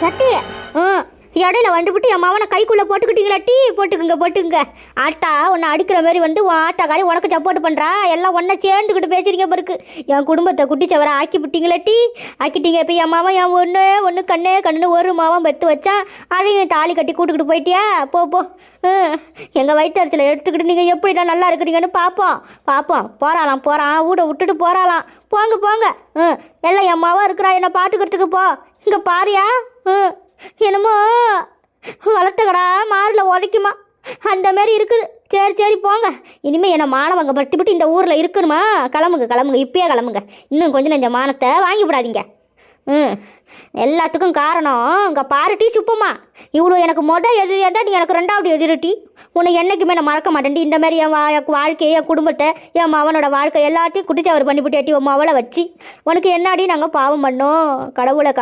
சட்டி இடையில வந்துவிட்டு என் மாவனை கைக்குள்ளே போட்டுக்கிட்டீங்களா டீ போட்டுக்குங்க ஆட்டா உன்னை அடிக்கிற மாதிரி வந்து ஆட்டாக்காரி உனக்கு சப்போர்ட் பண்ணுறா எல்லாம் ஒன்றா சேர்ந்துக்கிட்டு பேசுறீங்க பிறகு என் குடும்பத்தை குட்டிச்சவரை ஆக்கி விட்டீங்களா டீ ஆக்கிட்டீங்க இப்போ என் மாவன் என் ஒன்று கண்ணு ஒரு மாவன் பெற்று வச்சான் அதையும் தாலி கட்டி கூட்டுக்கிட்டு போயிட்டியா போ எங்கள் வயிற்றுல எடுத்துக்கிட்டு நீங்கள் எப்படி தான் நல்லா இருக்கிறீங்கன்னு பார்ப்போம் போகிறான் வீடை விட்டுட்டு போகிறாளாம் போங்க எல்லாம் என் மாவன் இருக்கிறா என்னை பார்த்துக்கிறதுக்கு போ இங்கே பாரியா என்னமோ வளர்த்தக்கடா மாறில் உதைக்குமா அந்த மாதிரி இருக்குது சரி போங்க இனிமேல் என்ன மானவங்க பட்டு இந்த ஊரில் இருக்கணுமா கிளம்புங்க இப்பயே கிளம்புங்க இன்னும் கொஞ்சம் நெஞ்ச மானத்தை வாங்கி விடாதீங்க எல்லாத்துக்கும் காரணம் இங்கே பாருட்டி சுப்பம்மா இவ்வளோ எனக்கு எதிரியாக இருந்தால் நீ எனக்கு ரெண்டாவது எதிரிட்டி உன்னை என்றைக்குமே நான் மறக்க மாட்டேன்டி இந்த மாதிரி என் வாழ்க்கையை என் குடும்பத்தை என் மவனோட வாழ்க்கை எல்லாத்தையும் குட்டிச்சவர் பண்ணிவிட்டேட்டி உன் மவளை வச்சு உனக்கு என்னாடி நாங்கள் பாவம் பண்ணோம் கடவுளை